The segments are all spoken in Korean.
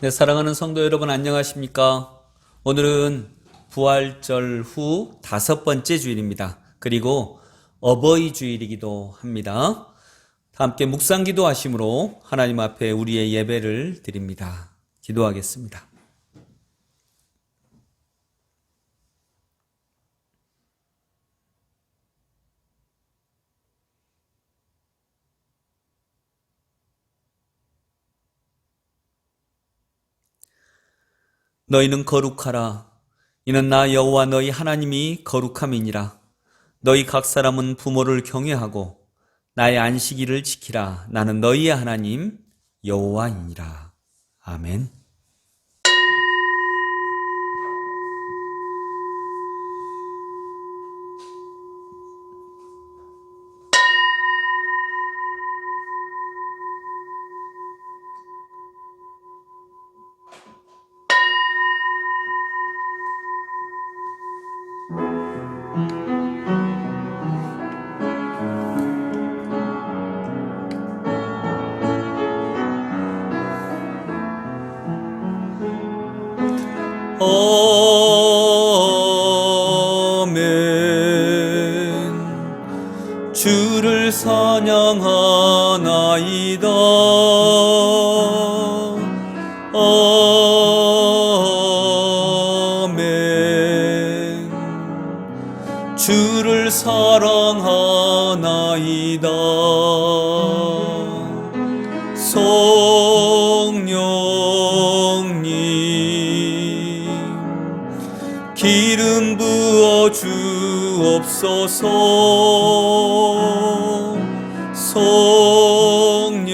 네, 사랑하는 성도 여러분 안녕하십니까? 오늘은 부활절 후 5번째 주일입니다. 그리고 어버이 주일이기도 합니다. 다 함께 묵상 기도하심으로 하나님 앞에 우리의 예배를 드립니다. 기도하겠습니다. 너희는 거룩하라. 이는 나 여호와 너희 하나님이 거룩함이니라. 너희 각 사람은 부모를 경외하고 나의 안식일을 지키라. 나는 너희의 하나님 여호와이니라. 아멘. 아멘. 주를 찬양하나이다. 아멘. 주를 사랑하나이다. 성령님 기름 부어 주옵소서. 성령님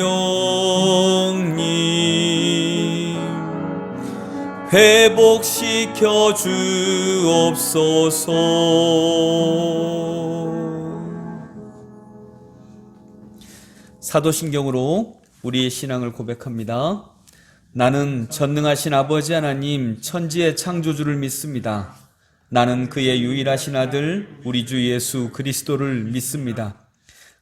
회복시켜 주옵소서. 사도신경으로 우리의 신앙을 고백합니다. 나는 전능하신 아버지 하나님 천지의 창조주를 믿습니다. 나는 그의 유일하신 아들 우리 주 예수 그리스도를 믿습니다.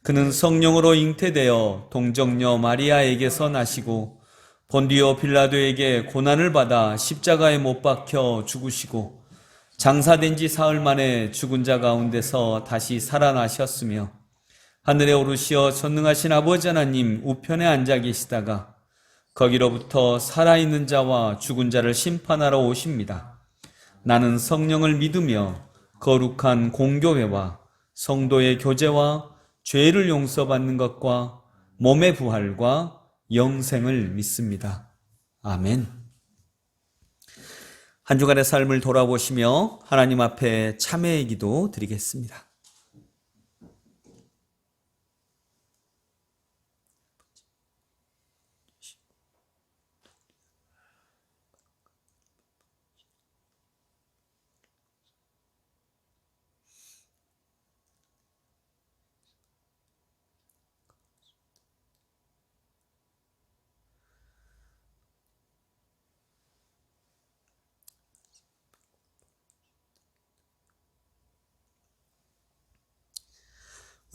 그는 성령으로 잉태되어 동정녀 마리아에게서 나시고 본디오 빌라도에게 고난을 받아 십자가에 못 박혀 죽으시고 장사된 지 사흘 만에 죽은 자 가운데서 다시 살아나셨으며 하늘에 오르시어 전능하신 아버지 하나님 우편에 앉아 계시다가 거기로부터 살아있는 자와 죽은 자를 심판하러 오십니다. 나는 성령을 믿으며 거룩한 공교회와 성도의 교제와 죄를 용서받는 것과 몸의 부활과 영생을 믿습니다. 아멘. 한 주간의 삶을 돌아보시며 하나님 앞에 참회의 기도 드리겠습니다.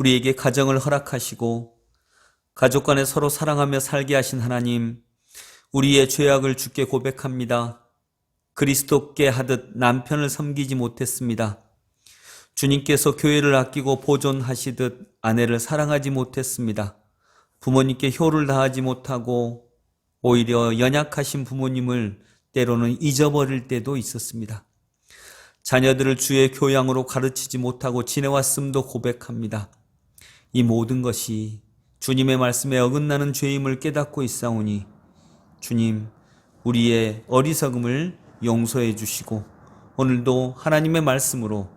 우리에게 가정을 허락하시고 가족 간에 서로 사랑하며 살게 하신 하나님, 우리의 죄악을 주께 고백합니다. 그리스도께 하듯 남편을 섬기지 못했습니다. 주님께서 교회를 아끼고 보존하시듯 아내를 사랑하지 못했습니다. 부모님께 효를 다하지 못하고 오히려 연약하신 부모님을 때로는 잊어버릴 때도 있었습니다. 자녀들을 주의 교양으로 가르치지 못하고 지내왔음도 고백합니다. 이 모든 것이 주님의 말씀에 어긋나는 죄임을 깨닫고 있사오니 주님, 우리의 어리석음을 용서해 주시고 오늘도 하나님의 말씀으로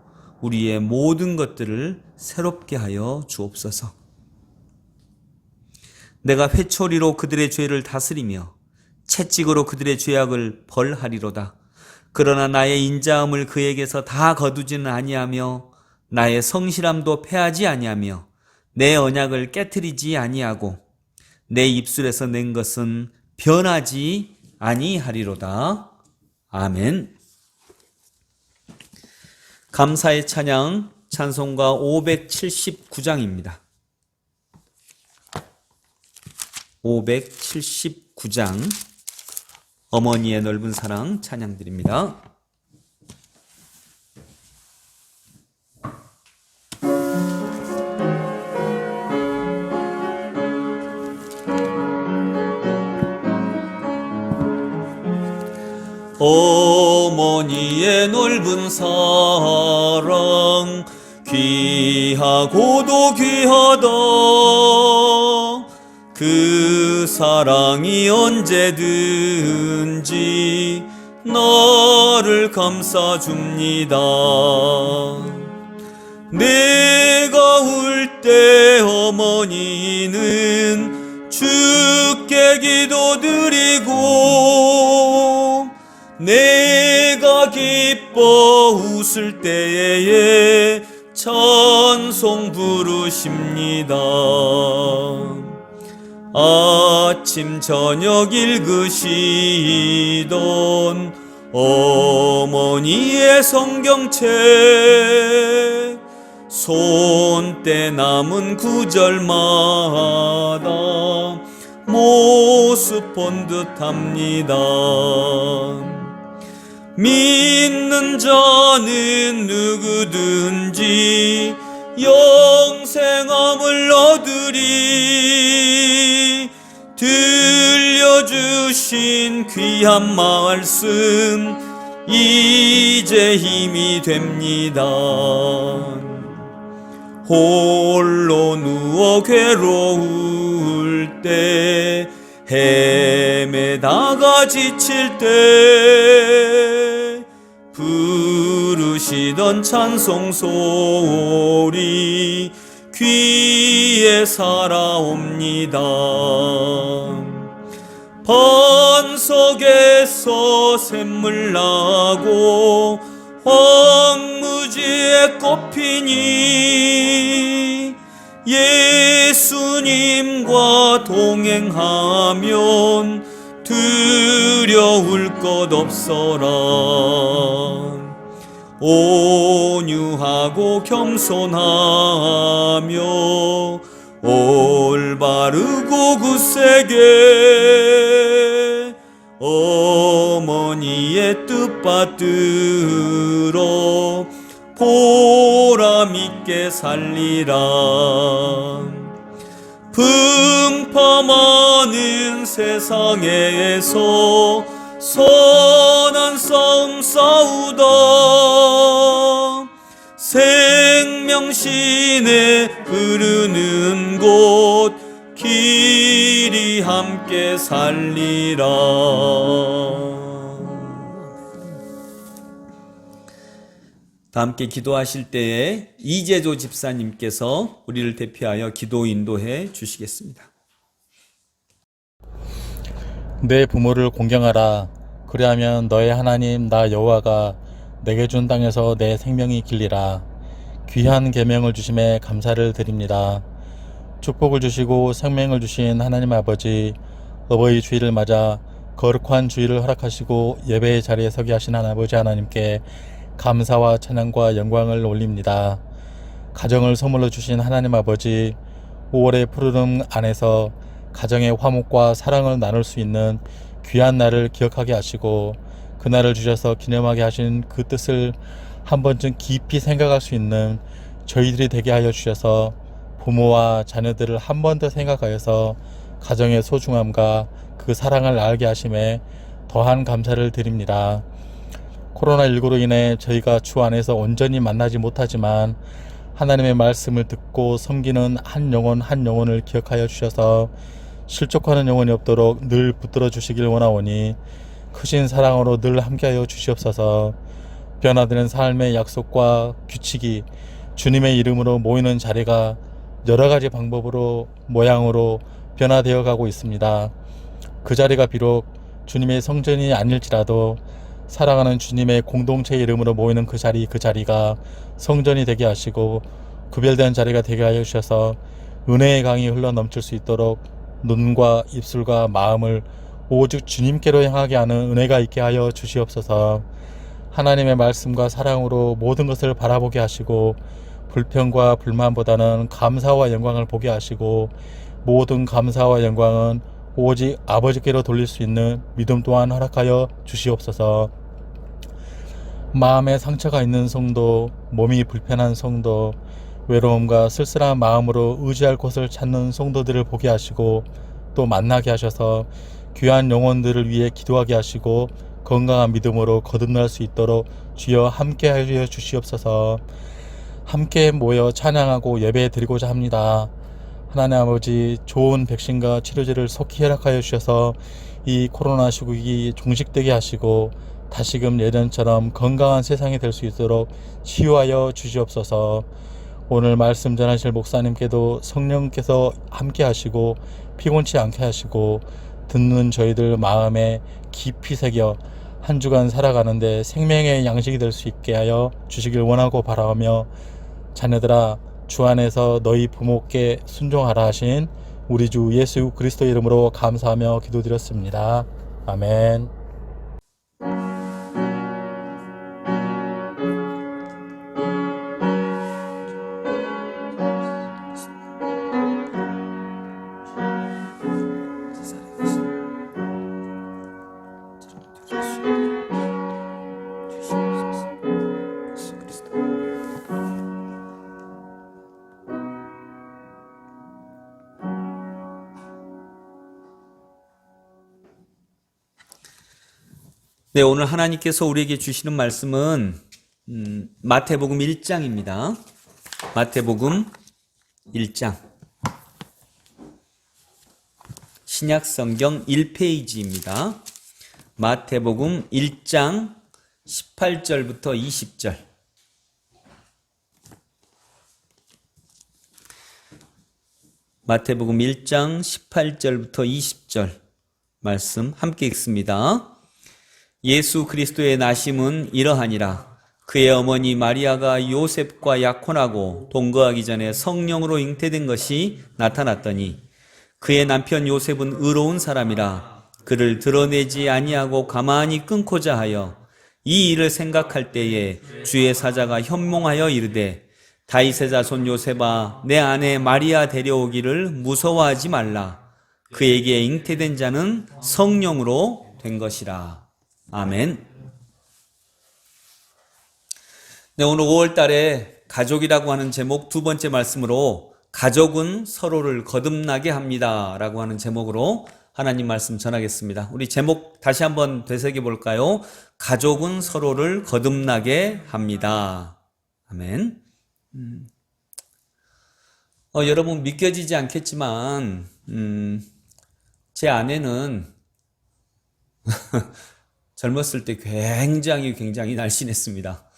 우리의 모든 것들을 새롭게 하여 주옵소서. 내가 회초리로 그들의 죄를 다스리며 채찍으로 그들의 죄악을 벌하리로다. 그러나 나의 인자함을 그에게서 다 거두지는 아니하며 나의 성실함도 패하지 아니하며 내 언약을 깨트리지 아니하고 내 입술에서 낸 것은 변하지 아니하리로다. 아멘. 감사의 찬양 찬송가 579장입니다. 579장 어머니의 넓은 사랑 찬양드립니다. 어머니의 넓은 사랑 귀하고도 귀하다. 그 사랑이 언제든지 나를 감싸줍니다. 내가 울 때 어머니는 주께 기도드리고, 내가 기뻐 웃을 때에 찬송 부르십니다. 아침 저녁 읽으시던 어머니의 성경책, 손때 남은 구절마다 모습 본 듯합니다. 믿는 자는 누구든지 영생함을 얻으리. 들려주신 귀한 말씀 이제 힘이 됩니다. 홀로 누워 괴로울 때, 헤매다가 지칠 때 부르시던 찬송 소리 귀에 살아옵니다. 반석에서 샘물 나고 황무지에 꽃피니, 예수님과 동행하면 두려울 것 없어라. 온유하고 겸손하며 올바르고 굳세게 어머니의 뜻 받들어 보람있게 살리라. 풍파많은 세상에서 선한 싸움 싸우다 생명신에 흐르는 곳 길이 함께 살리라. 다 함께 기도하실 때에 이재조 집사님께서 우리를 대표하여 기도 인도해 주시겠습니다. 내 부모를 공경하라. 그리하면 너의 하나님 나 여호와가 내게 준 땅에서 내 생명이 길리라. 귀한 계명을 주심에 감사를 드립니다. 축복을 주시고 생명을 주신 하나님 아버지, 어버이 주일을 맞아 거룩한 주일을 허락하시고 예배의 자리에 서게 하신 아버지 하나님께 감사와 찬양과 영광을 올립니다. 가정을 선물로 주신 하나님 아버지, 5월의 푸르름 안에서 가정의 화목과 사랑을 나눌 수 있는 귀한 날을 기억하게 하시고, 그날을 주셔서 기념하게 하신 그 뜻을 한 번쯤 깊이 생각할 수 있는 저희들이 되게 하여 주셔서 부모와 자녀들을 한 번 더 생각하여서 가정의 소중함과 그 사랑을 알게 하심에 더한 감사를 드립니다. 코로나19로 인해 저희가 주 안에서 온전히 만나지 못하지만 하나님의 말씀을 듣고 섬기는 한 영혼을 기억하여 주셔서 실족하는 영혼이 없도록 늘 붙들어 주시길 원하오니 크신 사랑으로 늘 함께하여 주시옵소서. 변화되는 삶의 약속과 규칙이 주님의 이름으로 모이는 자리가 여러 가지 방법으로 모양으로 변화되어 가고 있습니다. 그 자리가 비록 주님의 성전이 아닐지라도 사랑하는 주님의 공동체 이름으로 모이는 그 자리가 성전이 되게 하시고 구별된 자리가 되게 하여 주셔서 은혜의 강이 흘러넘칠 수 있도록 눈과 입술과 마음을 오직 주님께로 향하게 하는 은혜가 있게 하여 주시옵소서. 하나님의 말씀과 사랑으로 모든 것을 바라보게 하시고 불평과 불만보다는 감사와 영광을 보게 하시고 모든 감사와 영광은 오직 아버지께로 돌릴 수 있는 믿음 또한 허락하여 주시옵소서. 마음에 상처가 있는 성도, 몸이 불편한 성도, 외로움과 쓸쓸한 마음으로 의지할 곳을 찾는 성도들을 보게 하시고 또 만나게 하셔서 귀한 영혼들을 위해 기도하게 하시고 건강한 믿음으로 거듭날 수 있도록 주여 함께 하여 주시옵소서. 함께 모여 찬양하고 예배 드리고자 합니다. 하나님 아버지, 좋은 백신과 치료제를 속히 허락하여 주셔서 이 코로나 시국이 종식되게 하시고 다시금 예전처럼 건강한 세상이 될 수 있도록 치유하여 주시옵소서. 오늘 말씀 전하실 목사님께도 성령께서 함께 하시고 피곤치 않게 하시고 듣는 저희들 마음에 깊이 새겨 한 주간 살아가는데 생명의 양식이 될 수 있게 하여 주시길 원하고 바라며, 자녀들아 주 안에서 너희 부모께 순종하라 하신 우리 주 예수 그리스도 이름으로 감사하며 기도드렸습니다. 아멘. 네, 오늘 하나님께서 우리에게 주시는 말씀은 마태복음 1장입니다. 마태복음 1장. 신약성경 1페이지입니다. 마태복음 1장 18절부터 20절. 마태복음 1장 18절부터 20절 말씀 함께 읽습니다. 예수 그리스도의 나심은 이러하니라. 그의 어머니 마리아가 요셉과 약혼하고 동거하기 전에 성령으로 잉태된 것이 나타났더니 그의 남편 요셉은 의로운 사람이라 그를 드러내지 아니하고 가만히 끊고자 하여 이 일을 생각할 때에 주의 사자가 현몽하여 이르되 다윗의 자손 요셉아 내 아내 마리아 데려오기를 무서워하지 말라. 그에게 잉태된 자는 성령으로 된 것이라. 아멘. 네, 오늘 5월 달에 가족이라고 하는 제목 두 번째 말씀으로 가족은 서로를 거듭나게 합니다 라고 하는 제목으로 하나님 말씀 전하겠습니다. 우리 제목 다시 한번 되새겨 볼까요? 가족은 서로를 거듭나게 합니다. 아멘. 여러분 믿겨지지 않겠지만 제 아내는 젊었을 때 굉장히 날씬했습니다.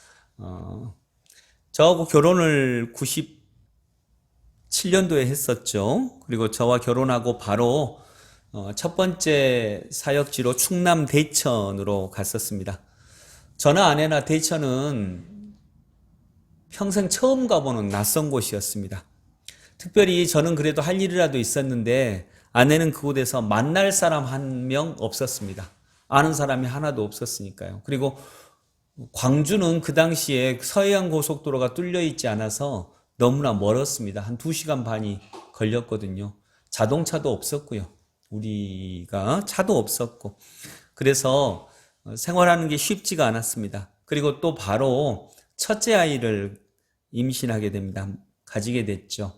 저하고 결혼을 97년도에 했었죠. 그리고 저와 결혼하고 바로 첫 번째 사역지로 충남 대천으로 갔었습니다. 저나 아내나 대천은 평생 처음 가보는 낯선 곳이었습니다. 특별히 저는 그래도 할 일이라도 있었는데 아내는 그곳에서 만날 사람 한 명 없었습니다. 아는 사람이 하나도 없었으니까요. 그리고 광주는 그 당시에 서해안 고속도로가 뚫려 있지 않아서 너무나 멀었습니다. 한 2시간 반이 걸렸거든요. 자동차도 없었고요. 우리가 차도 없었고. 그래서 생활하는 게 쉽지가 않았습니다. 그리고 또 바로 첫째 아이를 임신하게 됩니다. 가지게 됐죠.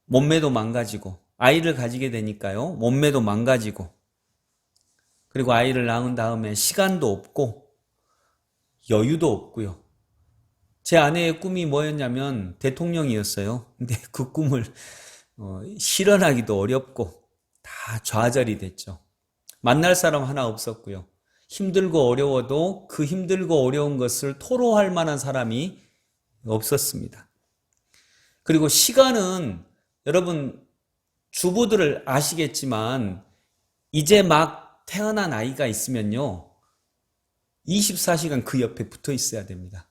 몸매도 망가지고 아이를 가지게 되니까요. 몸매도 망가지고 그리고 아이를 낳은 다음에 시간도 없고 여유도 없고요. 제 아내의 꿈이 뭐였냐면 대통령이었어요. 근데 그 꿈을 실현하기도 어렵고 다 좌절이 됐죠. 만날 사람 하나 없었고요. 힘들고 어려워도 그 힘들고 어려운 것을 토로할 만한 사람이 없었습니다. 그리고 시간은 여러분 주부들을 아시겠지만 이제 막 태어난 아이가 있으면요 24시간 그 옆에 붙어 있어야 됩니다.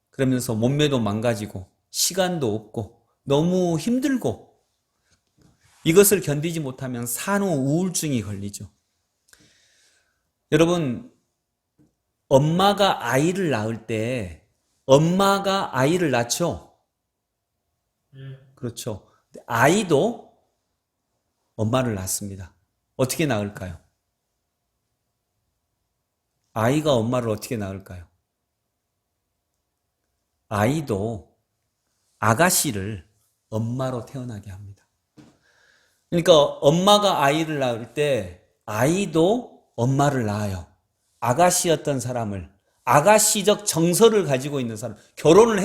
그러면서 몸매도 망가지고 시간도 없고 너무 힘들고 이것을 견디지 못하면 산후 우울증이 걸리죠. 여러분 엄마가 아이를 낳을 때 엄마가 아이를 낳죠? 그렇죠. 아이도 엄마를 낳습니다. 어떻게 낳을까요? 아이가 엄마를 어떻게 낳을까요? 아이도 아가씨를 엄마로 태어나게 합니다. 그러니까 엄마가 아이를 낳을 때 아이도 엄마를 낳아요. 아가씨였던 사람을, 아가씨적 정서를 가지고 있는 사람, 결혼을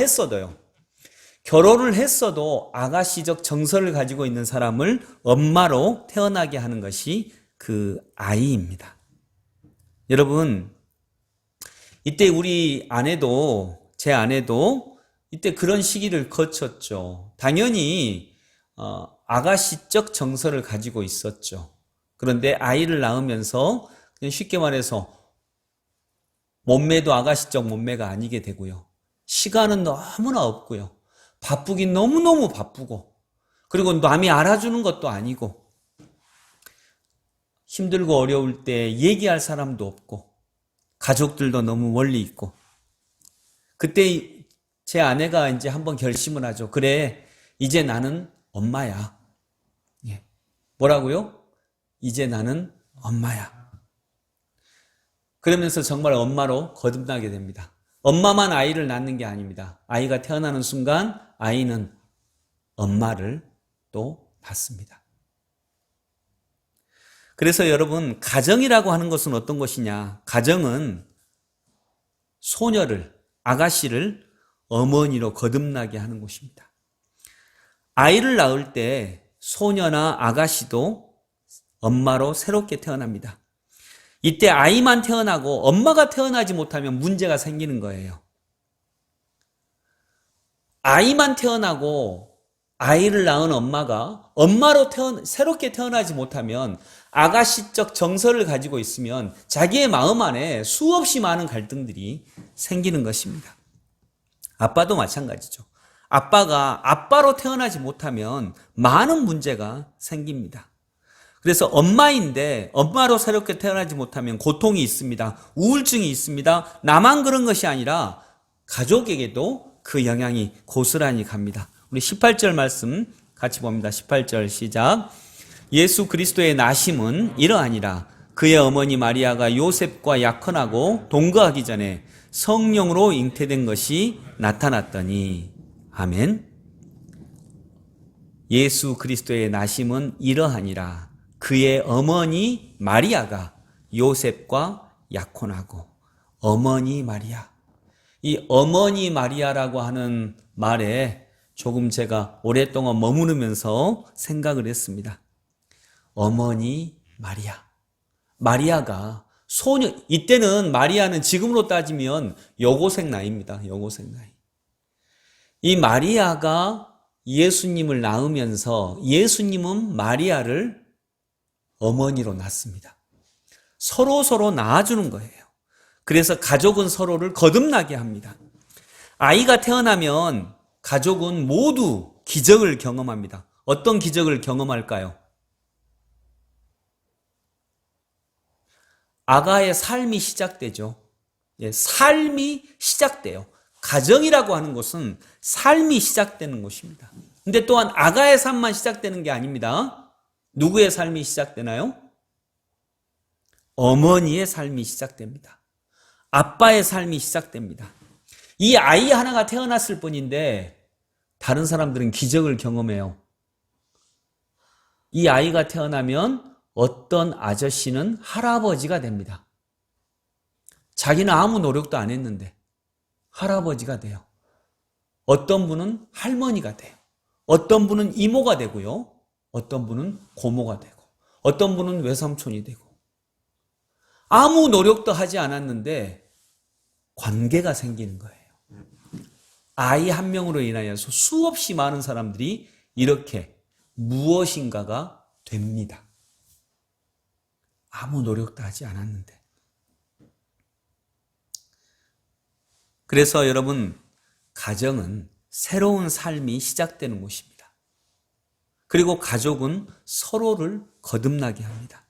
했어도 아가씨적 정서를 가지고 있는 사람을 엄마로 태어나게 하는 것이 그 아이입니다. 여러분, 이때 우리 아내도, 제 아내도 이때 그런 시기를 거쳤죠. 당연히 아가씨적 정서를 가지고 있었죠. 그런데 아이를 낳으면서 그냥 쉽게 말해서 몸매도 아가씨적 몸매가 아니게 되고요. 시간은 너무나 없고요. 바쁘긴 너무너무 바쁘고, 그리고 남이 알아주는 것도 아니고, 힘들고 어려울 때 얘기할 사람도 없고, 가족들도 너무 멀리 있고, 그때 제 아내가 이제 한번 결심을 하죠. 그래, 이제 나는 엄마야. 예. 뭐라고요? 이제 나는 엄마야. 그러면서 정말 엄마로 거듭나게 됩니다. 엄마만 아이를 낳는 게 아닙니다. 아이가 태어나는 순간 아이는 엄마를 또 낳습니다. 그래서 여러분, 가정이라고 하는 것은 어떤 것이냐? 가정은 소녀를, 아가씨를 어머니로 거듭나게 하는 곳입니다. 아이를 낳을 때 소녀나 아가씨도 엄마로 새롭게 태어납니다. 이때 아이만 태어나고 엄마가 태어나지 못하면 문제가 생기는 거예요. 아이만 태어나고 아이를 낳은 엄마가 엄마로 새롭게 태어나지 못하면 아가씨적 정서를 가지고 있으면 자기의 마음 안에 수없이 많은 갈등들이 생기는 것입니다. 아빠도 마찬가지죠. 아빠가 아빠로 태어나지 못하면 많은 문제가 생깁니다. 그래서 엄마인데 엄마로 새롭게 태어나지 못하면 고통이 있습니다. 우울증이 있습니다. 나만 그런 것이 아니라 가족에게도 그 영향이 고스란히 갑니다. 우리 18절 말씀 같이 봅니다. 18절 시작. 예수 그리스도의 나심은 이러하니라. 그의 어머니 마리아가 요셉과 약혼하고 동거하기 전에 성령으로 잉태된 것이 나타났더니. 아멘. 예수 그리스도의 나심은 이러하니라. 그의 어머니 마리아가 요셉과 약혼하고. 어머니 마리아. 이 어머니 마리아라고 하는 말에 조금 제가 오랫동안 머무르면서 생각을 했습니다. 어머니 마리아. 마리아가 소녀, 이때는 마리아는 지금으로 따지면 여고생 나이입니다. 여고생 나이. 이 마리아가 예수님을 낳으면서 예수님은 마리아를 어머니로 낳습니다. 서로 낳아주는 거예요. 그래서 가족은 서로를 거듭나게 합니다. 아이가 태어나면 가족은 모두 기적을 경험합니다. 어떤 기적을 경험할까요? 아가의 삶이 시작되죠. 예, 삶이 시작돼요. 가정이라고 하는 것은 삶이 시작되는 곳입니다. 근데 또한 아가의 삶만 시작되는 게 아닙니다. 누구의 삶이 시작되나요? 어머니의 삶이 시작됩니다. 아빠의 삶이 시작됩니다. 이 아이 하나가 태어났을 뿐인데 다른 사람들은 기적을 경험해요. 이 아이가 태어나면 어떤 아저씨는 할아버지가 됩니다. 자기는 아무 노력도 안 했는데 할아버지가 돼요. 어떤 분은 할머니가 돼요. 어떤 분은 이모가 되고요. 어떤 분은 고모가 되고 어떤 분은 외삼촌이 되고 아무 노력도 하지 않았는데 관계가 생기는 거예요. 아이 한 명으로 인하여서 수없이 많은 사람들이 이렇게 무엇인가가 됩니다. 아무 노력도 하지 않았는데. 그래서 여러분, 가정은 새로운 삶이 시작되는 곳입니다. 그리고 가족은 서로를 거듭나게 합니다.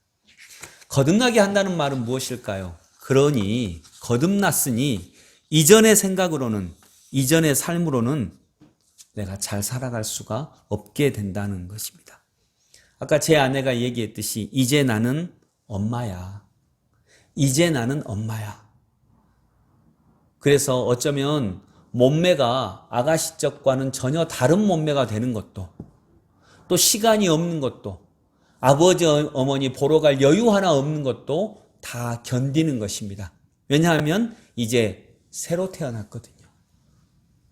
거듭나게 한다는 말은 무엇일까요? 그러니 거듭났으니 이전의 생각으로는, 이전의 삶으로는 내가 잘 살아갈 수가 없게 된다는 것입니다. 아까 제 아내가 얘기했듯이 이제 나는 엄마야. 이제 나는 엄마야. 그래서 어쩌면 몸매가 아가씨적과는 전혀 다른 몸매가 되는 것도, 또 시간이 없는 것도, 아버지 어머니 보러 갈 여유 하나 없는 것도 다 견디는 것입니다. 왜냐하면 이제 새로 태어났거든요.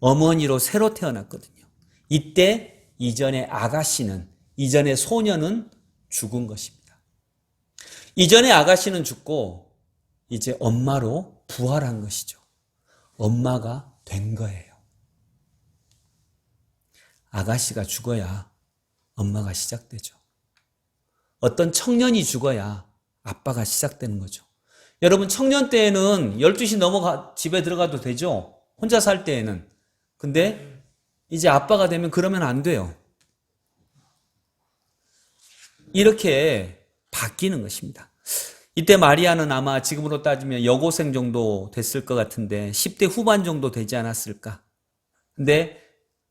어머니로 새로 태어났거든요. 이때 이전의 아가씨는, 이전의 소녀는 죽은 것입니다. 이전의 아가씨는 죽고 이제 엄마로 부활한 것이죠. 엄마가 된 거예요. 아가씨가 죽어야 엄마가 시작되죠. 어떤 청년이 죽어야 아빠가 시작되는 거죠. 여러분, 청년 때에는 12시 넘어가 집에 들어가도 되죠? 혼자 살 때에는. 근데 이제 아빠가 되면 그러면 안 돼요. 이렇게 바뀌는 것입니다. 이때 마리아는 아마 지금으로 따지면 여고생 정도 됐을 것 같은데 10대 후반 정도 되지 않았을까. 근데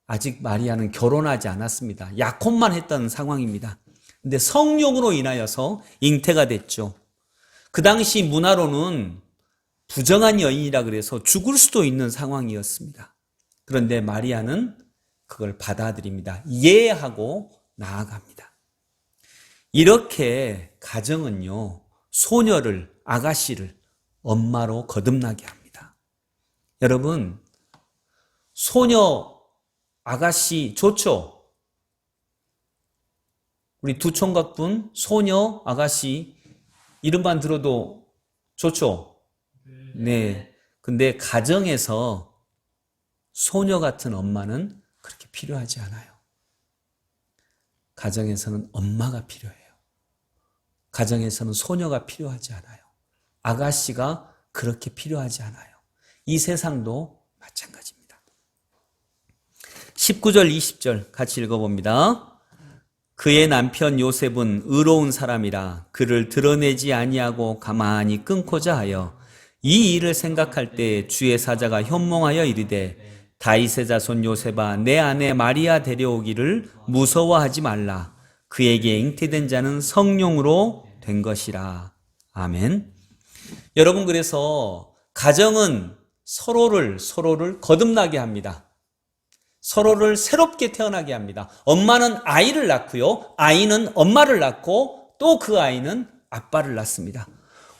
아직 마리아는 결혼하지 않았습니다. 약혼만 했던 상황입니다. 근데 성령으로 인하여서 잉태가 됐죠. 그 당시 문화로는 부정한 여인이라 그래서 죽을 수도 있는 상황이었습니다. 그런데 마리아는 그걸 받아들입니다. 이해하고 나아갑니다. 이렇게 가정은요, 소녀를, 아가씨를 엄마로 거듭나게 합니다. 여러분, 소녀, 아가씨 좋죠? 우리 두 총각분, 소녀, 아가씨 이름만 들어도 좋죠? 네. 근데 가정에서 소녀 같은 엄마는 그렇게 필요하지 않아요. 가정에서는 엄마가 필요해요. 가정에서는 소녀가 필요하지 않아요. 아가씨가 그렇게 필요하지 않아요. 이 세상도 마찬가지입니다. 19절, 20절 같이 읽어봅니다. 그의 남편 요셉은 의로운 사람이라 그를 드러내지 아니하고 가만히 끊고자 하여 이 일을 생각할 때 주의 사자가 현몽하여 이르되 다윗의 자손 요셉아 내 아내 마리아 데려오기를 무서워하지 말라. 그에게 잉태된 자는 성령으로 된 것이라. 아멘. 여러분, 그래서 가정은 서로를 거듭나게 합니다. 서로를 새롭게 태어나게 합니다. 엄마는 아이를 낳고요. 아이는 엄마를 낳고 또 그 아이는 아빠를 낳습니다.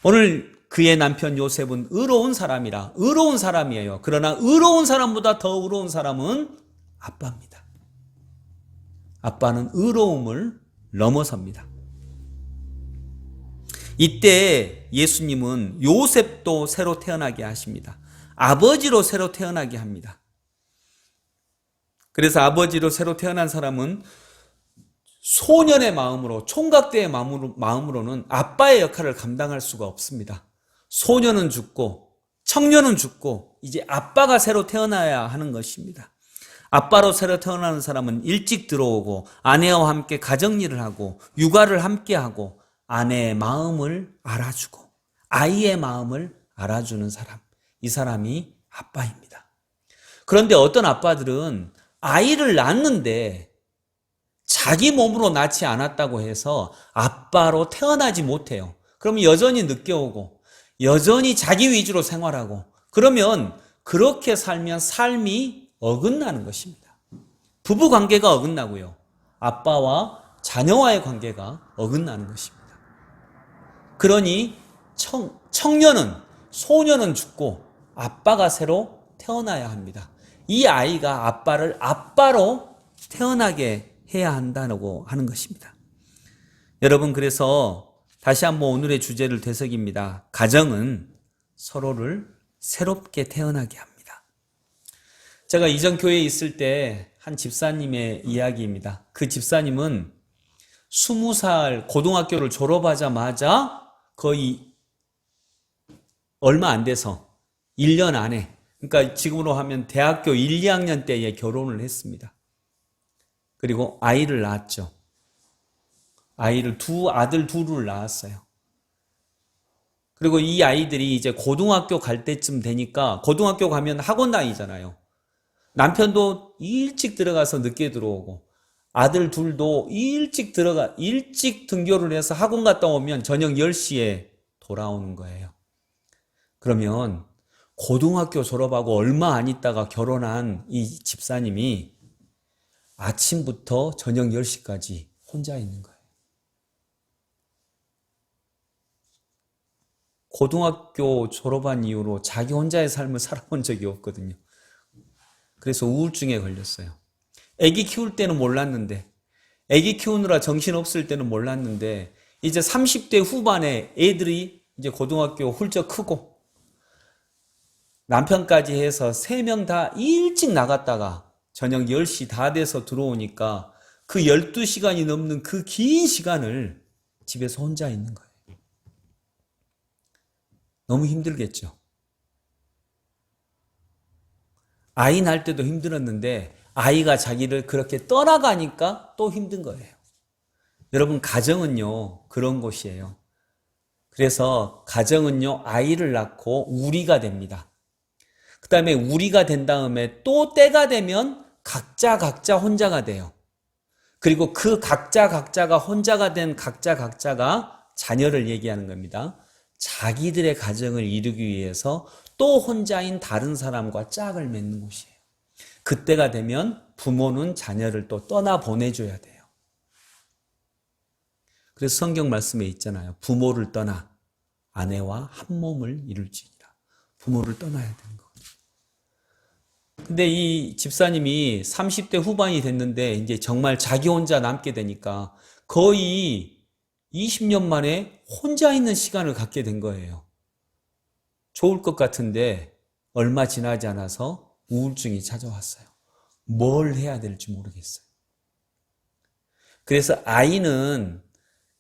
오늘 그의 남편 요셉은 의로운 사람이라, 의로운 사람이에요. 그러나 의로운 사람보다 더 의로운 사람은 아빠입니다. 아빠는 의로움을 넘어섭니다. 이때 예수님은 요셉도 새로 태어나게 하십니다. 아버지로 새로 태어나게 합니다. 그래서 아버지로 새로 태어난 사람은 소년의 마음으로, 총각대의 마음으로는 아빠의 역할을 감당할 수가 없습니다. 소년은 죽고 청년은 죽고 이제 아빠가 새로 태어나야 하는 것입니다. 아빠로 새로 태어나는 사람은 일찍 들어오고 아내와 함께 가정일을 하고 육아를 함께 하고 아내의 마음을 알아주고 아이의 마음을 알아주는 사람, 이 사람이 아빠입니다. 그런데 어떤 아빠들은 아이를 낳았는데 자기 몸으로 낳지 않았다고 해서 아빠로 태어나지 못해요. 그러면 여전히 늦게 오고 여전히 자기 위주로 생활하고 그러면 그렇게 살면 삶이 어긋나는 것입니다. 부부 관계가 어긋나고요. 아빠와 자녀와의 관계가 어긋나는 것입니다. 그러니 청년은, 소년은 죽고 아빠가 새로 태어나야 합니다. 이 아이가 아빠를 아빠로 태어나게 해야 한다고 하는 것입니다. 여러분, 그래서 다시 한번 오늘의 주제를 되새깁니다. 가정은 서로를 새롭게 태어나게 합니다. 제가 이전 교회에 있을 때 한 집사님의 이야기입니다. 그 집사님은 20살 고등학교를 졸업하자마자 거의 얼마 안 돼서 1년 안에, 그러니까 지금으로 하면 대학교 1, 2학년 때에 결혼을 했습니다. 그리고 아이를 낳았죠. 아들 둘을 낳았어요. 그리고 이 아이들이 이제 고등학교 갈 때쯤 되니까, 고등학교 가면 학원 다니잖아요. 남편도 일찍 들어가서 늦게 들어오고, 아들 둘도 일찍 등교를 해서 학원 갔다 오면 저녁 10시에 돌아오는 거예요. 그러면 고등학교 졸업하고 얼마 안 있다가 결혼한 이 집사님이 아침부터 저녁 10시까지 혼자 있는 거예요. 고등학교 졸업한 이후로 자기 혼자의 삶을 살아본 적이 없거든요. 그래서 우울증에 걸렸어요. 아기 키울 때는 몰랐는데, 아기 키우느라 정신없을 때는 몰랐는데, 이제 30대 후반에 애들이 이제 고등학교 훌쩍 크고, 남편까지 해서 3명 다 일찍 나갔다가 저녁 10시 다 돼서 들어오니까 그 12시간이 넘는 그 긴 시간을 집에서 혼자 있는 거예요. 너무 힘들겠죠. 아이 낳을 때도 힘들었는데 아이가 자기를 그렇게 떠나가니까 또 힘든 거예요. 여러분, 가정은요, 그런 곳이에요. 그래서 가정은요, 아이를 낳고 우리가 됩니다. 그 다음에 우리가 된 다음에 또 때가 되면 각자 혼자가 돼요. 그리고 그 각자가 혼자가 된 각자가 자녀를 얘기하는 겁니다. 자기들의 가정을 이루기 위해서 또 혼자인 다른 사람과 짝을 맺는 곳이에요. 그때가 되면 부모는 자녀를 또 떠나 보내줘야 돼요. 그래서 성경 말씀에 있잖아요. 부모를 떠나 아내와 한 몸을 이룰지니라. 부모를 떠나야 되는 거예요. 근데 이 집사님이 30대 후반이 됐는데 이제 정말 자기 혼자 남게 되니까 거의 20년 만에 혼자 있는 시간을 갖게 된 거예요. 좋을 것 같은데 얼마 지나지 않아서 우울증이 찾아왔어요. 뭘 해야 될지 모르겠어요. 그래서 아이는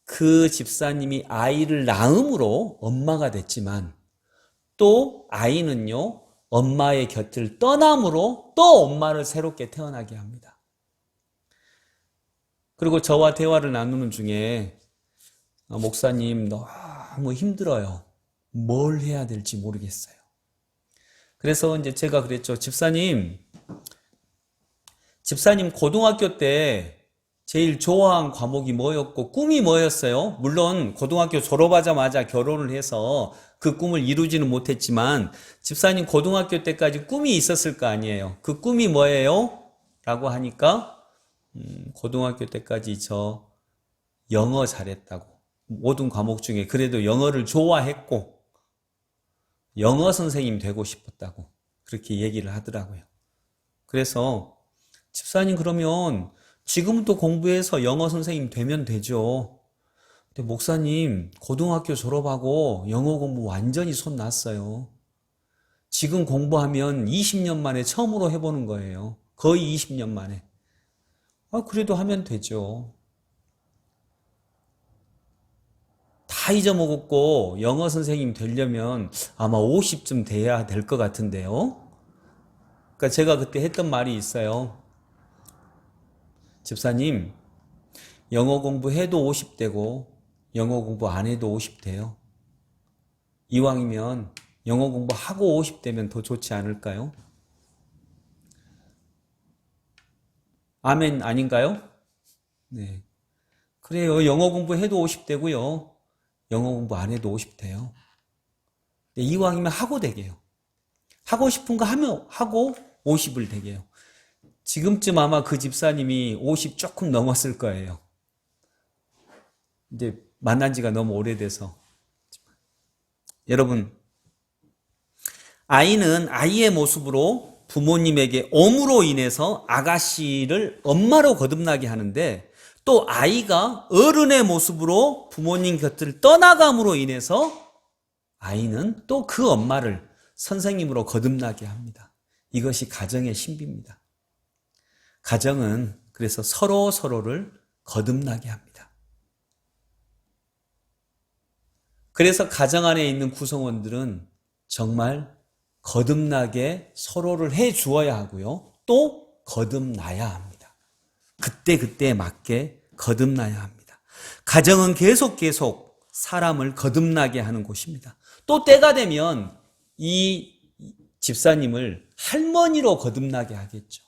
그 집사님이 아이를 낳음으로 엄마가 됐지만 또 아이는요, 엄마의 곁을 떠남으로 또 엄마를 새롭게 태어나게 합니다. 그리고 저와 대화를 나누는 중에 목사님 너무 힘들어요. 뭘 해야 될지 모르겠어요. 그래서 이제 제가 그랬죠. 집사님 고등학교 때 제일 좋아한 과목이 뭐였고 꿈이 뭐였어요? 물론 고등학교 졸업하자마자 결혼을 해서 그 꿈을 이루지는 못했지만 집사님 고등학교 때까지 꿈이 있었을 거 아니에요. 그 꿈이 뭐예요? 라고 하니까 고등학교 때까지 저 영어 잘했다고. 모든 과목 중에 그래도 영어를 좋아했고 영어 선생님 되고 싶었다고 그렇게 얘기를 하더라고요. 그래서 집사님 그러면 지금부터 공부해서 영어 선생님 되면 되죠. 근데 목사님 고등학교 졸업하고 영어 공부 완전히 손 놨어요. 지금 공부하면 20년 만에 처음으로 해보는 거예요. 거의 20년 만에. 그래도 하면 되죠. 다 잊어먹었고 영어 선생님 되려면 아마 50쯤 돼야 될 것 같은데요. 그러니까 제가 그때 했던 말이 있어요. 집사님, 영어 공부해도 50대고 영어 공부 안 해도 50대요. 이왕이면 영어 공부하고 50대면 더 좋지 않을까요? 아멘 아닌가요? 네. 그래요. 영어 공부해도 50대고요. 영어 공부 안 해도 50대요. 이왕이면 하고 되게요. 하고 싶은 거 하면 하고 50을 되게요. 지금쯤 아마 그 집사님이 50 조금 넘었을 거예요. 이제 만난 지가 너무 오래돼서. 여러분, 아이는 아이의 모습으로 부모님에게 엄으로 인해서 아가씨를 엄마로 거듭나게 하는데 또 아이가 어른의 모습으로 부모님 곁을 떠나감으로 인해서 아이는 또 그 엄마를 선생님으로 거듭나게 합니다. 이것이 가정의 신비입니다. 가정은 그래서 서로를 거듭나게 합니다. 그래서 가정 안에 있는 구성원들은 정말 거듭나게 서로를 해 주어야 하고요. 또 거듭나야 합니다. 그때그때에 맞게 거듭나야 합니다. 가정은 계속 사람을 거듭나게 하는 곳입니다. 또 때가 되면 이 집사님을 할머니로 거듭나게 하겠죠.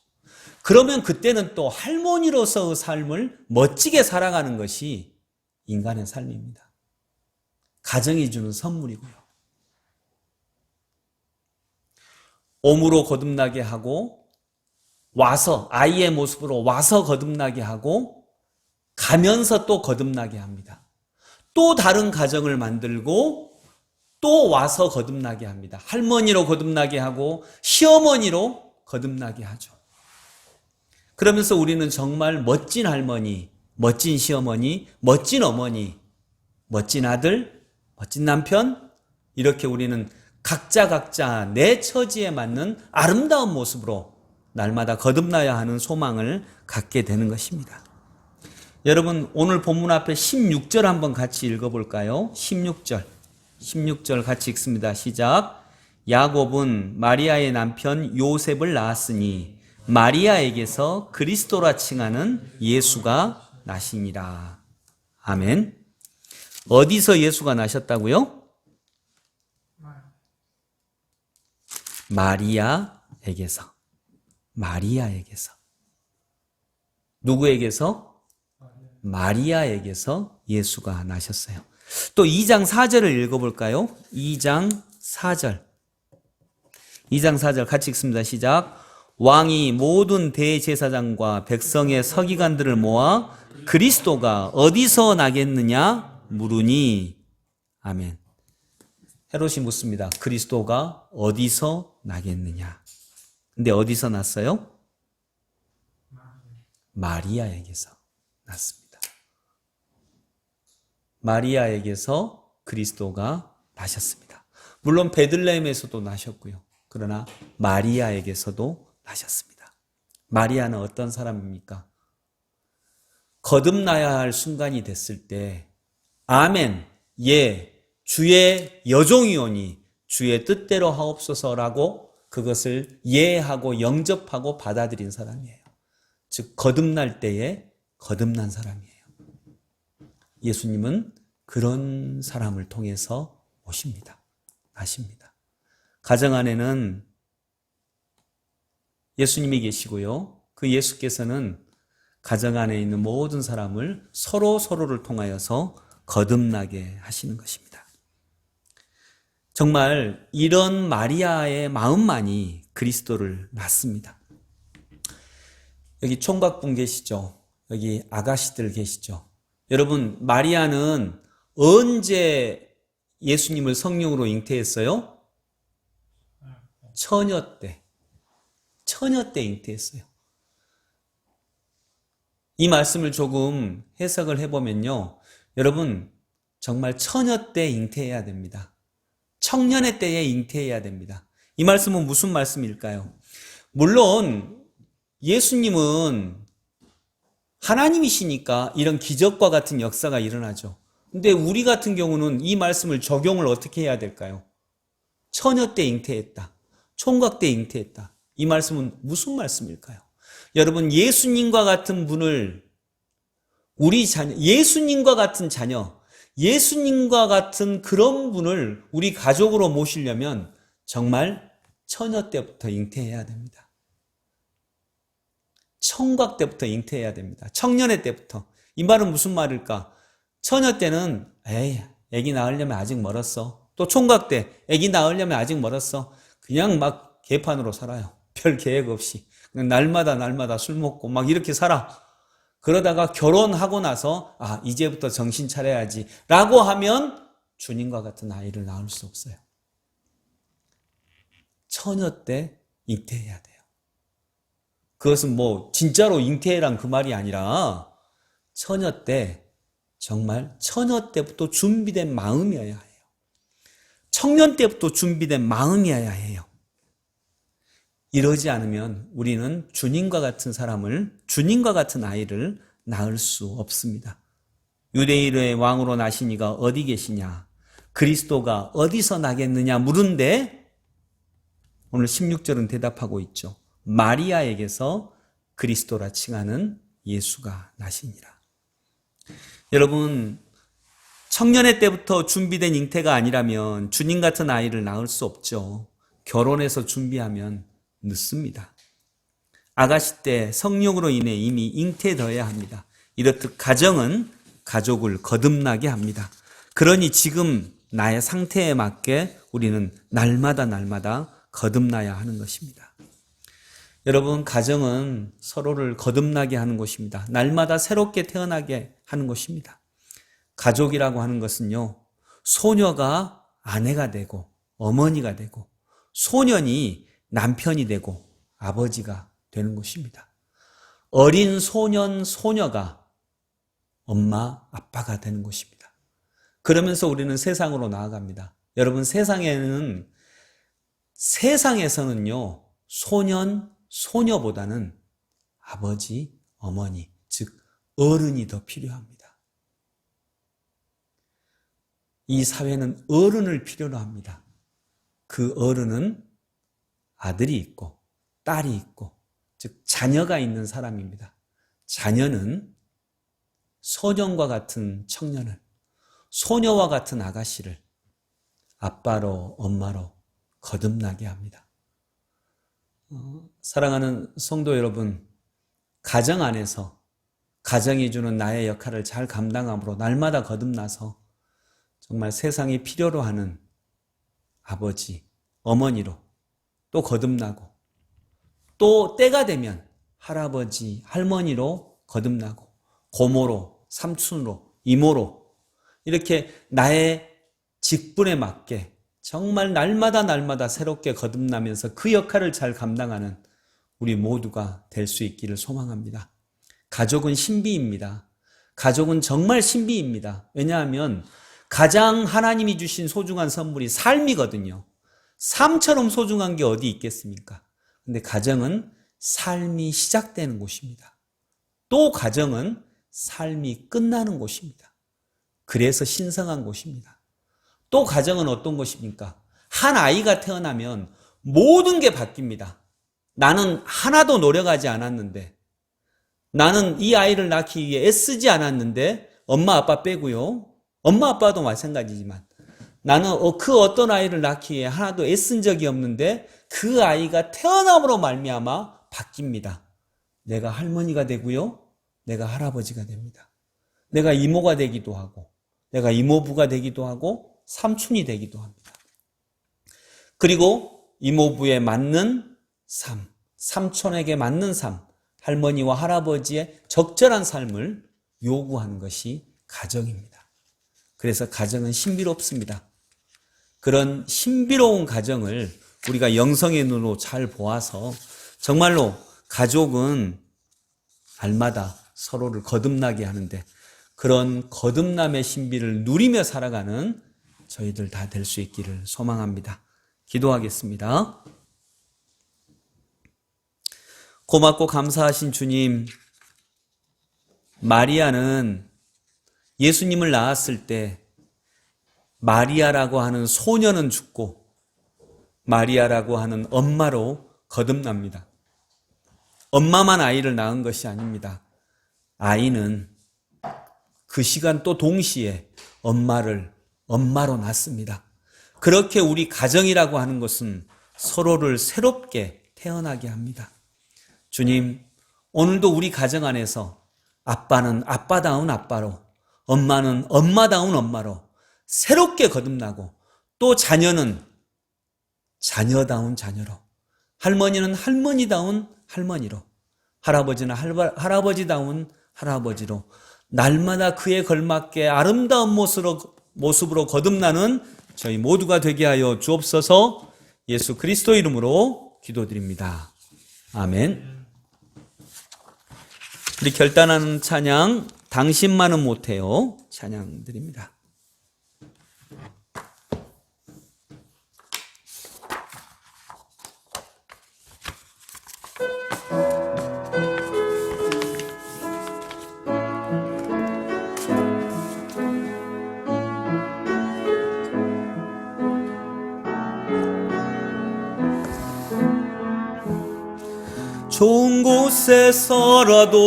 그러면 그때는 또 할머니로서의 삶을 멋지게 살아가는 것이 인간의 삶입니다. 가정이 주는 선물이고요. 몸으로 거듭나게 하고 와서 아이의 모습으로 와서 거듭나게 하고 가면서 또 거듭나게 합니다. 또 다른 가정을 만들고 또 와서 거듭나게 합니다. 할머니로 거듭나게 하고 시어머니로 거듭나게 하죠. 그러면서 우리는 정말 멋진 할머니, 멋진 시어머니, 멋진 어머니, 멋진 아들, 멋진 남편, 이렇게 우리는 각자 내 처지에 맞는 아름다운 모습으로 날마다 거듭나야 하는 소망을 갖게 되는 것입니다. 여러분, 오늘 본문 앞에 16절 한번 같이 읽어볼까요? 16절 같이 읽습니다. 시작. 야곱은 마리아의 남편 요셉을 낳았으니 마리아에게서 그리스도라 칭하는 예수가 나시니라. 아멘. 어디서 예수가 나셨다고요? 마리아에게서. 누구에게서? 마리아에게서 예수가 나셨어요. 또 2장 4절을 읽어볼까요? 2장 4절 같이 읽습니다. 시작. 왕이 모든 대제사장과 백성의 서기관들을 모아 그리스도가 어디서 나겠느냐 물으니. 아멘. 헤롯이 묻습니다. 그리스도가 어디서 나겠느냐. 근데 어디서 났어요? 마리아에게서 났습니다. 마리아에게서 그리스도가 나셨습니다. 물론 베들레헴에서도 나셨고요. 그러나 마리아에게서도 나셨습니다. 마리아는 어떤 사람입니까? 거듭나야 할 순간이 됐을 때 아멘, 예, 주의 여종이오니 주의 뜻대로 하옵소서라고 그것을 예하고 영접하고 받아들인 사람이에요. 즉 거듭날 때에 거듭난 사람이에요. 예수님은 그런 사람을 통해서 오십니다. 나십니다. 가정 안에는 예수님이 계시고요. 그 예수께서는 가정 안에 있는 모든 사람을 서로를 통하여서 거듭나게 하시는 것입니다. 정말 이런 마리아의 마음만이 그리스도를 낳습니다. 여기 총각분 계시죠? 여기 아가씨들 계시죠? 여러분, 마리아는 언제 예수님을 성령으로 잉태했어요? 처녀 때 잉태했어요. 이 말씀을 조금 해석을 해보면요. 여러분, 정말 처녀 때 잉태해야 됩니다. 청년의 때에 잉태해야 됩니다. 이 말씀은 무슨 말씀일까요? 물론 예수님은 하나님이시니까 이런 기적과 같은 역사가 일어나죠. 근데 우리 같은 경우는 이 말씀을 적용을 어떻게 해야 될까요? 처녀 때 잉태했다. 총각 때 잉태했다. 이 말씀은 무슨 말씀일까요? 여러분, 예수님과 같은 분을 우리 자녀, 예수님과 같은 자녀, 예수님과 같은 그런 분을 우리 가족으로 모시려면 정말 처녀 때부터 잉태해야 됩니다. 총각 때부터 잉태해야 됩니다. 청년의 때부터. 이 말은 무슨 말일까? 처녀 때는 애기 낳으려면 아직 멀었어. 또 총각 때 애기 낳으려면 아직 멀었어. 그냥 막 개판으로 살아요. 별 계획 없이. 그냥 날마다 술 먹고 막 이렇게 살아. 그러다가 결혼하고 나서 이제부터 정신 차려야지 라고 하면 주님과 같은 아이를 낳을 수 없어요. 처녀 때 잉태해야 돼요. 그것은 뭐 진짜로 잉태란 그 말이 아니라 처녀 때, 정말 처녀 때부터 준비된 마음이어야 해요. 청년 때부터 준비된 마음이어야 해요. 이러지 않으면 우리는 주님과 같은 사람을, 주님과 같은 아이를 낳을 수 없습니다. 유대인의 왕으로 나시니가 어디 계시냐? 그리스도가 어디서 나겠느냐 물은데 오늘 16절은 대답하고 있죠. 마리아에게서 그리스도라 칭하는 예수가 나시니라. 여러분, 청년의 때부터 준비된 잉태가 아니라면 주님 같은 아이를 낳을 수 없죠. 결혼해서 준비하면 늦습니다. 아가씨 때 성령으로 인해 이미 잉태되어야 합니다. 이렇듯 가정은 가족을 거듭나게 합니다. 그러니 지금 나의 상태에 맞게 우리는 날마다 거듭나야 하는 것입니다. 여러분, 가정은 서로를 거듭나게 하는 곳입니다. 날마다 새롭게 태어나게 하는 곳입니다. 가족이라고 하는 것은요, 소녀가 아내가 되고 어머니가 되고 소년이 남편이 되고 아버지가 되는 곳입니다. 어린 소년, 소녀가 엄마, 아빠가 되는 곳입니다. 그러면서 우리는 세상으로 나아갑니다. 여러분, 세상에서는요, 소년, 소녀보다는 아버지, 어머니, 즉 어른이 더 필요합니다. 이 사회는 어른을 필요로 합니다. 그 어른은 아들이 있고 딸이 있고, 즉 자녀가 있는 사람입니다. 자녀는 소년과 같은 청년을, 소녀와 같은 아가씨를 아빠로, 엄마로 거듭나게 합니다. 사랑하는 성도 여러분, 가정 안에서 가정이 주는 나의 역할을 잘 감당함으로 날마다 거듭나서 정말 세상이 필요로 하는 아버지, 어머니로 또 거듭나고, 또 때가 되면 할아버지, 할머니로 거듭나고, 고모로, 삼촌으로, 이모로, 이렇게 나의 직분에 맞게 정말 날마다 새롭게 거듭나면서 그 역할을 잘 감당하는 우리 모두가 될 수 있기를 소망합니다. 가족은 신비입니다. 가족은 정말 신비입니다. 왜냐하면 가장 하나님이 주신 소중한 선물이 삶이거든요. 삶처럼 소중한 게 어디 있겠습니까? 근데 가정은 삶이 시작되는 곳입니다. 또 가정은 삶이 끝나는 곳입니다. 그래서 신성한 곳입니다. 또 가정은 어떤 곳입니까? 한 아이가 태어나면 모든 게 바뀝니다. 나는 하나도 노력하지 않았는데, 나는 이 아이를 낳기 위해 애쓰지 않았는데, 엄마 아빠 빼고요. 엄마 아빠도 마찬가지지만 나는 그 어떤 아이를 낳기 위해 하나도 애쓴 적이 없는데 그 아이가 태어남으로 말미암아 바뀝니다. 내가 할머니가 되고요. 내가 할아버지가 됩니다. 내가 이모가 되기도 하고, 내가 이모부가 되기도 하고, 삼촌이 되기도 합니다. 그리고 이모부에 맞는 삶, 삼촌에게 맞는 삶, 할머니와 할아버지의 적절한 삶을 요구하는 것이 가정입니다. 그래서 가정은 신비롭습니다. 그런 신비로운 가정을 우리가 영성의 눈으로 잘 보아서 정말로 가족은 날마다 서로를 거듭나게 하는데, 그런 거듭남의 신비를 누리며 살아가는 저희들 다 될 수 있기를 소망합니다. 기도하겠습니다. 고맙고 감사하신 주님, 마리아는 예수님을 낳았을 때 마리아라고 하는 소녀는 죽고 마리아라고 하는 엄마로 거듭납니다. 엄마만 아이를 낳은 것이 아닙니다. 아이는 그 시간 또 동시에 엄마를 엄마로 낳습니다. 그렇게 우리 가정이라고 하는 것은 서로를 새롭게 태어나게 합니다. 주님, 오늘도 우리 가정 안에서 아빠는 아빠다운 아빠로, 엄마는 엄마다운 엄마로 새롭게 거듭나고, 또 자녀는 자녀다운 자녀로, 할머니는 할머니다운 할머니로, 할아버지는 할아버지다운 할아버지로 날마다 그에 걸맞게 아름다운 모습으로 거듭나는 저희 모두가 되게 하여 주옵소서. 예수 그리스도 이름으로 기도드립니다. 아멘. 우리 결단하는 찬양, 당신만은 못해요 찬양 드립니다. 좋은 곳에서라도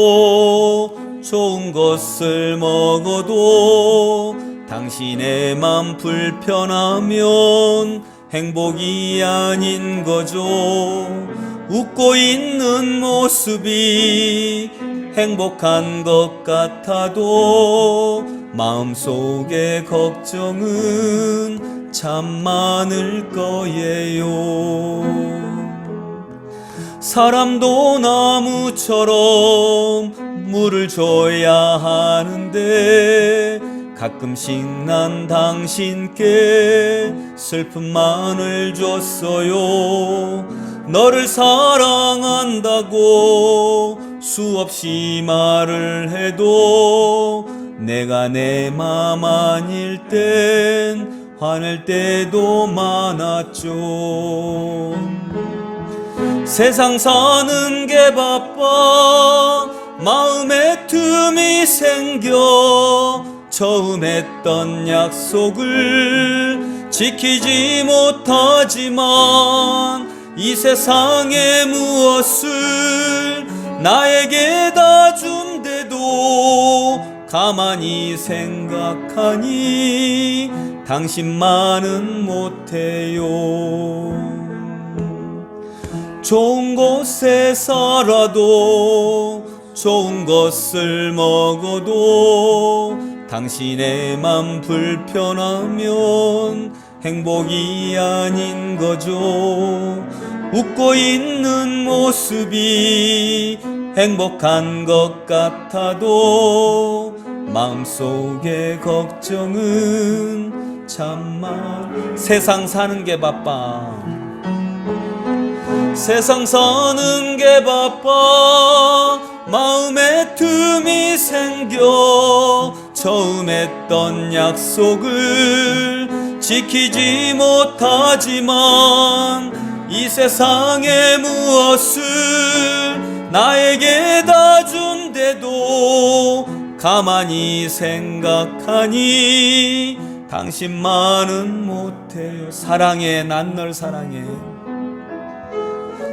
좋은 것을 먹어도 당신의 맘 불편하면 행복이 아닌 거죠. 웃고 있는 모습이 행복한 것 같아도 마음속에 걱정은 참 많을 거예요. 사람도 나무처럼 물을 줘야 하는데 가끔씩 난 당신께 슬픔만을 줬어요. 너를 사랑한다고 수없이 말을 해도 내가 내 맘 아닐 땐 화낼 때도 많았죠. 세상 사는 게 바빠 마음에 틈이 생겨 처음 했던 약속을 지키지 못하지만 이 세상에 무엇을 나에게 다 준대도 가만히 생각하니 당신만은 못해요. 좋은 곳에 살아도 좋은 것을 먹어도 당신의 맘 불편하면 행복이 아닌 거죠. 웃고 있는 모습이 행복한 것 같아도 마음속에 걱정은 참 많아. 세상 사는 게 바빠. 세상 사는 게 바빠 마음에 틈이 생겨 처음 했던 약속을 지키지 못하지만 이 세상에 무엇을 나에게 다 준대도 가만히 생각하니 당신만은 못해요. 사랑해, 난 널 사랑해.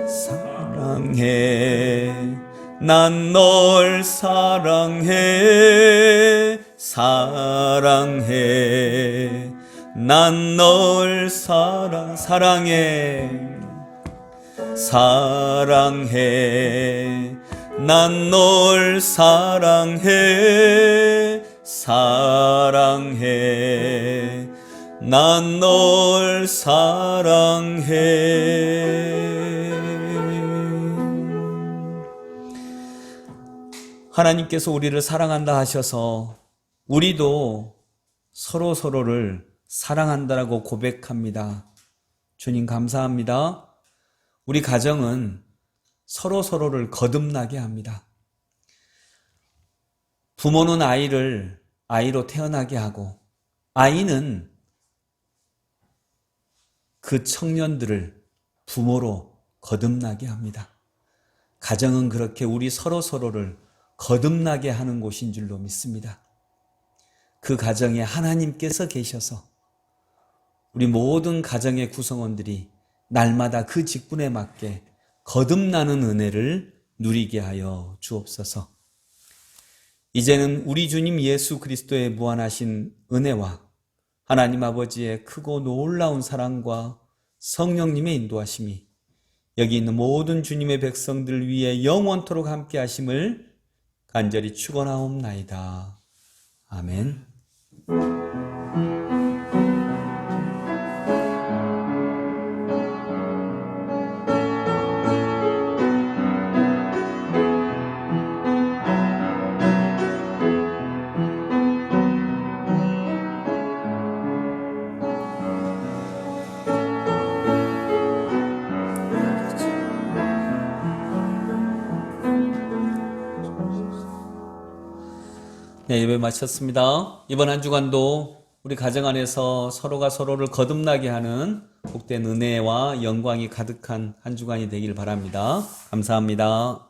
사랑해, 난 널 사랑해. 사랑해, 난 널 사랑해. 사랑해, 난 널 사랑해. 사랑해, 난 널 사랑해. 하나님께서 우리를 사랑한다 하셔서 우리도 서로를 사랑한다라고 고백합니다. 주님 감사합니다. 우리 가정은 서로를 거듭나게 합니다. 부모는 아이를 아이로 태어나게 하고 아이는 그 청년들을 부모로 거듭나게 합니다. 가정은 그렇게 우리 서로를 거듭나게 하는 곳인 줄로 믿습니다. 그 가정에 하나님께서 계셔서 우리 모든 가정의 구성원들이 날마다 그 직분에 맞게 거듭나는 은혜를 누리게 하여 주옵소서. 이제는 우리 주님 예수 그리스도의 무한하신 은혜와 하나님 아버지의 크고 놀라운 사랑과 성령님의 인도하심이 여기 있는 모든 주님의 백성들 위에 영원토록 함께 하심을 간절히 축원하옵나이다. 아멘. 네, 예배 마쳤습니다. 이번 한 주간도 우리 가정 안에서 서로가 서로를 거듭나게 하는 복된 은혜와 영광이 가득한 한 주간이 되길 바랍니다. 감사합니다.